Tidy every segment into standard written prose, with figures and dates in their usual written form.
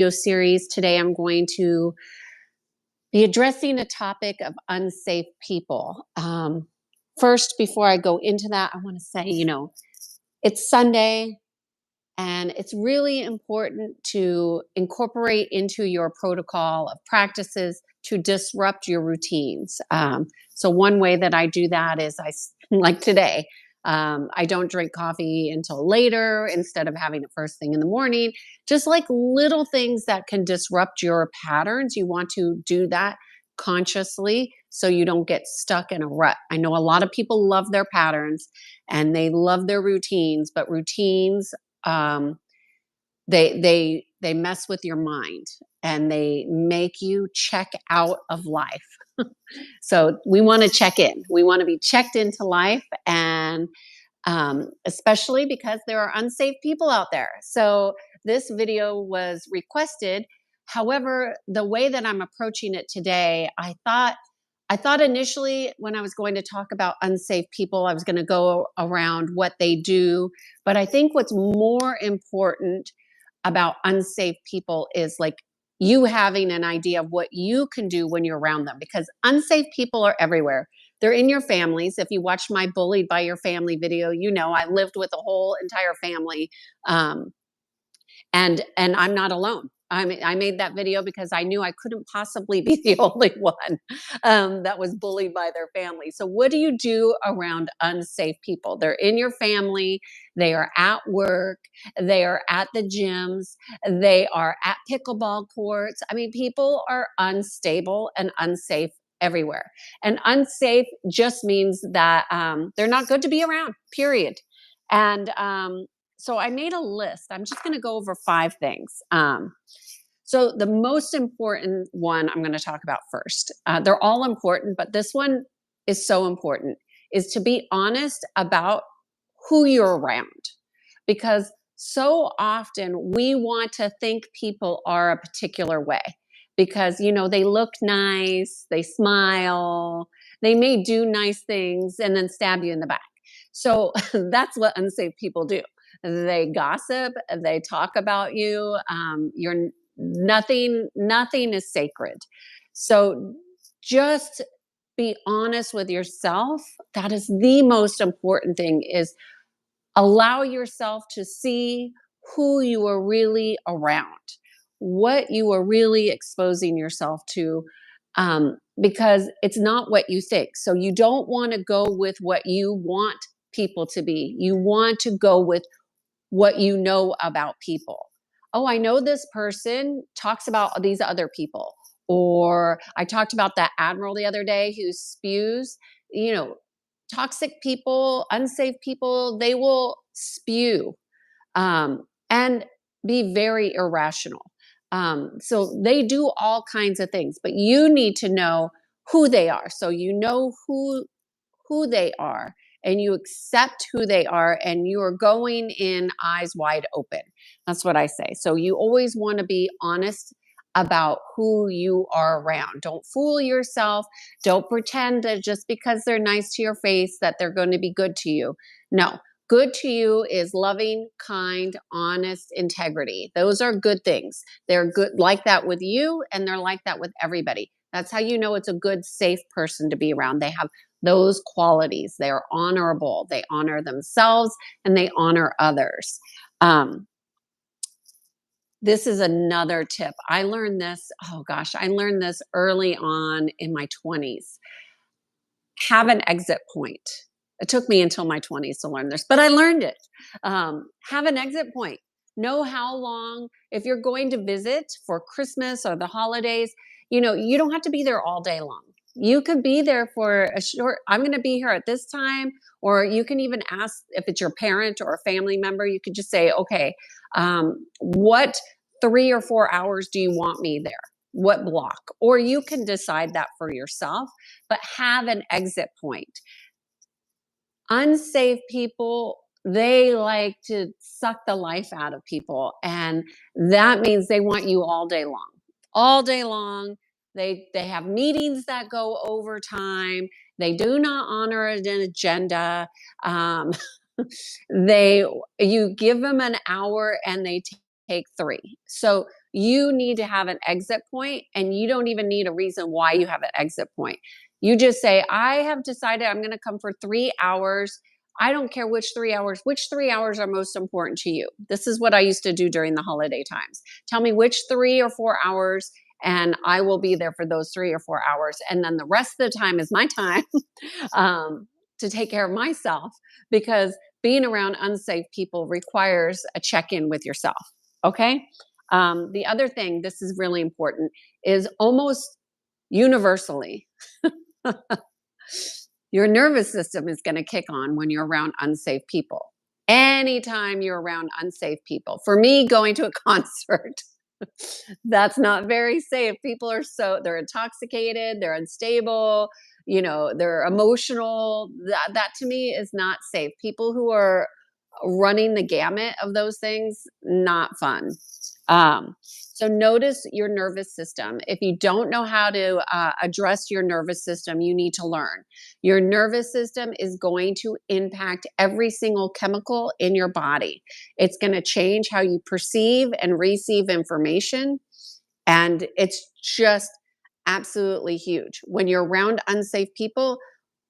video series. Today I'm going to be addressing a topic of unsafe people. First, before I go into that, I want to say, it's Sunday and it's really important to incorporate into your protocol of practices to disrupt your routines. So one way that I do that is like today, I don't drink coffee until later instead of having it first thing in the morning. Just like little things that can disrupt your patterns. You want to do that consciously so you don't get stuck in a rut. I know a lot of people love their patterns and they love their routines, but routines they mess with your mind and they make you check out of life. So we want to check in. We want to be checked into life, and especially because there are unsafe people out there. So this video was requested. However, the way that I'm approaching it today, I thought initially when I was going to talk about unsafe people, I was going to go around what they do. But I think what's more important about unsafe people is like you having an idea of what you can do when you're around them, because unsafe people are everywhere. They're in your families. If you watch my Bullied by Your Family video, I lived with a whole entire family. And I'm not alone. I made that video because I knew I couldn't possibly be the only one that was bullied by their family. So what do you do around unsafe people? They're in your family. They are at work. They are at the gyms. They are at pickleball courts. I mean, people are unstable and unsafe everywhere. And unsafe just means that they're not good to be around, period. And so I made a list. I'm just going to go over 5 things. So the most important one I'm going to talk about first. They're all important, but this one is so important, is to be honest about who you're around. Because so often we want to think people are a particular way because, they look nice, they smile, they may do nice things and then stab you in the back. So that's what unsafe people do. They gossip, they talk about you. You're nothing is sacred. So just be honest with yourself. That is the most important thing, is allow yourself to see who you are really around, what you are really exposing yourself to, because it's not what you think. So you don't want to go with what you want people to be. You want to go with what you know about people. Oh, I know this person talks about these other people. Or I talked about that admiral the other day who spews. Toxic people, unsafe people, they will spew and be very irrational. So they do all kinds of things, but you need to know who they are. So you know who they are, and you accept who they are, and you are going in eyes wide open. That's what I say. So you always want to be honest about who you are around. Don't fool yourself. Don't pretend that just because they're nice to your face that they're going to be good to you. No. Good to you is loving, kind, honest, integrity. Those are good things. They're good like that with you, and they're like that with everybody. That's how you know it's a good, safe person to be around. They have those qualities. They are honorable. They honor themselves and they honor others. This is another tip. I learned this early on in my 20s. Have an exit point. It took me until my 20s to learn this, but I learned it. Have an exit point. Know how long, if you're going to visit for Christmas or the holidays, you don't have to be there all day long. You could be there for I'm going to be here at this time, or you can even ask if it's your parent or a family member. You could just say, okay, what 3 or 4 hours do you want me there? What block? Or you can decide that for yourself, but have an exit point. Unsafe people, they like to suck the life out of people. And that means they want you all day long. All day long. They have meetings that go overtime. They do not honor an agenda. You give them an hour and they take 3. So you need to have an exit point, and you don't even need a reason why you have an exit point. You just say, I have decided I'm going to come for 3 hours. I don't care which 3 hours are most important to you. This is what I used to do during the holiday times. Tell me which 3 or 4 hours, and I will be there for those 3 or 4 hours. And then the rest of the time is my time um, to take care of myself, because being around unsafe people requires a check in with yourself. Okay. The other thing, this is really important, is almost universally, your nervous system is going to kick on when you're around unsafe people. Anytime you're around unsafe people, for me, going to a concert, that's not very safe. People are they're intoxicated, they're unstable, they're emotional. That to me is not safe. People who are running the gamut of those things, not fun. So notice your nervous system. If you don't know how to address your nervous system, you need to learn. Your nervous system is going to impact every single chemical in your body. It's going to change how you perceive and receive information. And it's just absolutely huge. When you're around unsafe people,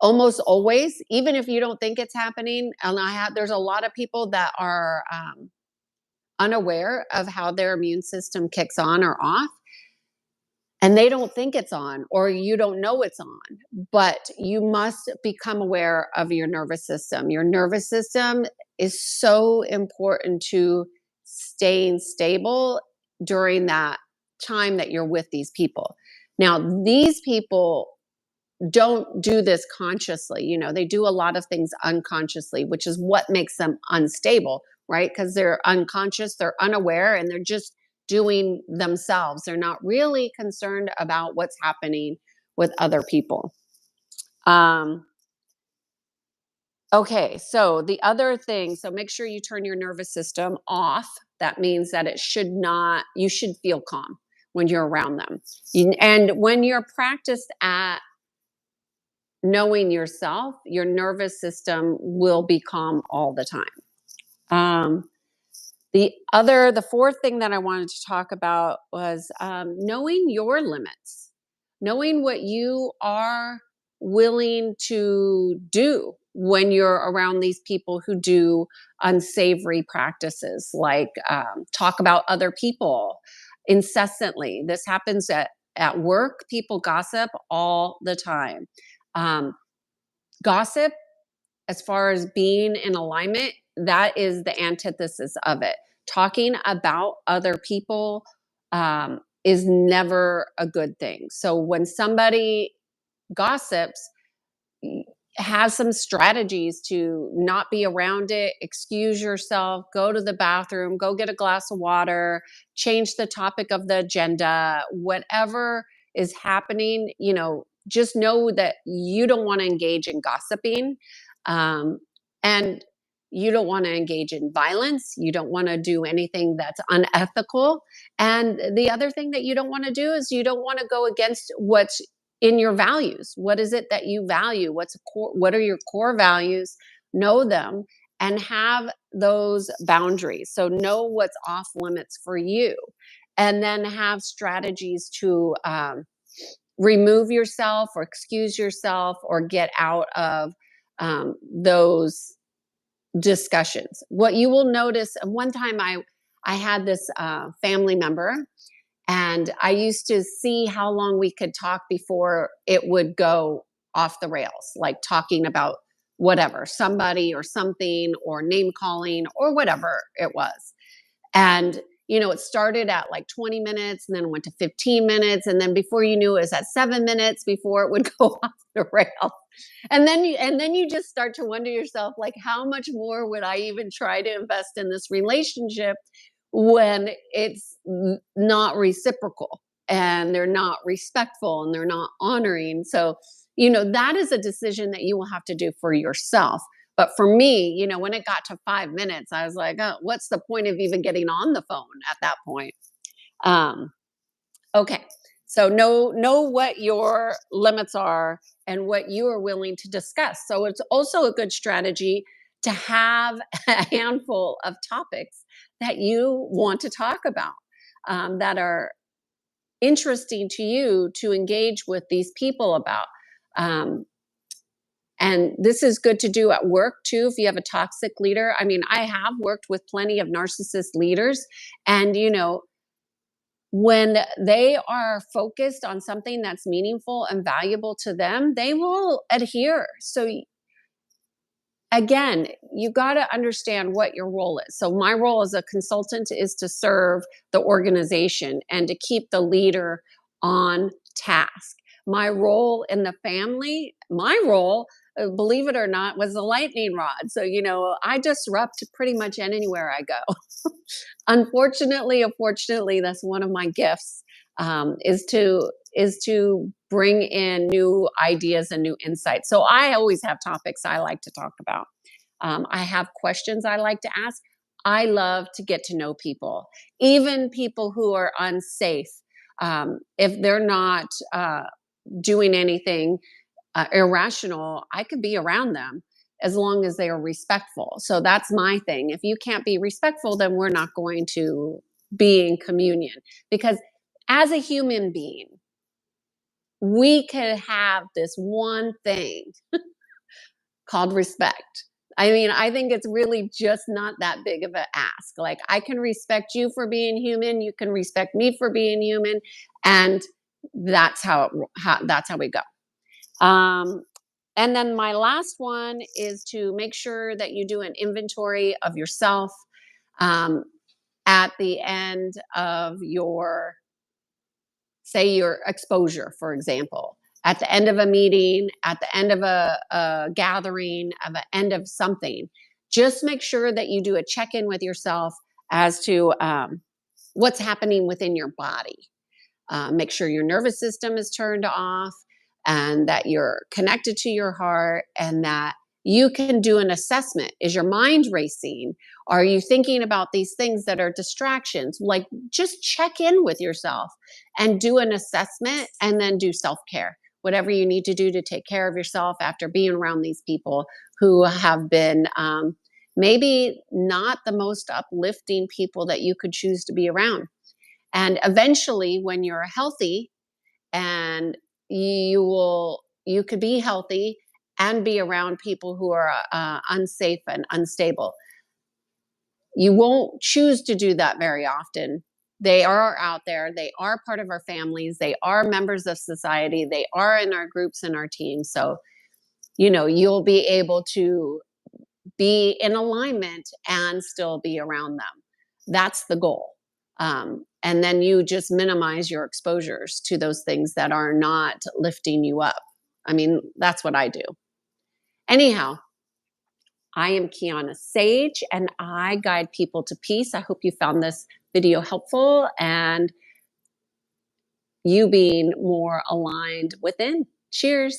almost always, even if you don't think it's happening, and there's a lot of people that are unaware of how their immune system kicks on or off, and they don't think it's on, or you don't know it's on. But you must become aware of your nervous system. Your nervous system is so important to staying stable during that time that you're with these people. Now, these people don't do this consciously. They do a lot of things unconsciously, which is what makes them unstable, right? Because they're unconscious, they're unaware, and they're just doing themselves. They're not really concerned about what's happening with other people. Um, okay, so the other thing, so make sure you turn your nervous system off. That means that you should feel calm when you're around them. And when you're practiced at knowing yourself, your nervous system will be calm all the time. Um, the fourth thing that I wanted to talk about was knowing your limits, knowing what you are willing to do when you're around these people who do unsavory practices, like talk about other people incessantly. This happens at work. People gossip all the time. Um, Gossip, as far as being in alignment, that is the antithesis of it. Talking about other people is never a good thing. So when somebody gossips, have some strategies to not be around it, excuse yourself, go to the bathroom, go get a glass of water, change the topic of the agenda, whatever is happening, just know that you don't want to engage in gossiping. And you don't want to engage in violence. You don't want to do anything that's unethical. And the other thing that you don't want to do is you don't want to go against what's in your values. What is it that you value? What are your core values? Know them and have those boundaries. So know what's off limits for you, and then have strategies to remove yourself or excuse yourself or get out of those discussions. What you will notice, one time I had this family member, and I used to see how long we could talk before it would go off the rails, like talking about whatever, somebody or something, or name calling or whatever it was. And, it started at like 20 minutes, and then it went to 15 minutes. And then before you knew it was at 7 minutes before it would go off the rails. And then you just start to wonder yourself, like, how much more would I even try to invest in this relationship when it's not reciprocal, and they're not respectful, and they're not honoring? So, that is a decision that you will have to do for yourself. But for me, when it got to 5 minutes, I was like, oh, what's the point of even getting on the phone at that point? Um, okay. So know what your limits are and what you are willing to discuss. So it's also a good strategy to have a handful of topics that you want to talk about. that are interesting to you to engage with these people about. Um, and this is good to do at work too if you have a toxic leader. I mean, I have worked with plenty of narcissist leaders, and when they are focused on something that's meaningful and valuable to them, they will adhere. So again, you got to understand what your role is. So my role as a consultant is to serve the organization and to keep the leader on task. My role in the family, my role, believe it or not, was a lightning rod. So, I disrupt pretty much anywhere I go. Unfortunately, that's one of my gifts, is to bring in new ideas and new insights. So I always have topics I like to talk about. I have questions I like to ask. I love to get to know people, even people who are unsafe. If they're not doing anything irrational, I could be around them as long as they are respectful. So that's my thing. If you can't be respectful, then we're not going to be in communion. Because as a human being, we can have this one thing called respect. I mean, I think it's really just not that big of an ask. Like, I can respect you for being human, you can respect me for being human, and that's how we go. Um, and then my last one is to make sure that you do an inventory of yourself um, at the end of your exposure, for example, at the end of a meeting, at the end of a gathering, at the end of something. Just make sure that you do a check in with yourself as to what's happening within your body. Make sure your nervous system is turned off and that you're connected to your heart and that you can do an assessment. Is your mind racing? Are you thinking about these things that are distractions? Like, just check in with yourself and do an assessment and then do self care. Whatever you need to do to take care of yourself after being around these people who have been maybe not the most uplifting people that you could choose to be around. And eventually, when you're healthy and you could be healthy and be around people who are unsafe and unstable. You won't choose to do that very often. They are out there. They are part of our families. They are members of society. They are in our groups and our teams. So, you'll be able to be in alignment and still be around them. That's the goal. And then you just minimize your exposures to those things that are not lifting you up. I mean, that's what I do. Anyhow, I am Kiana Sage and I guide people to peace. I hope you found this video helpful and you being more aligned within. Cheers.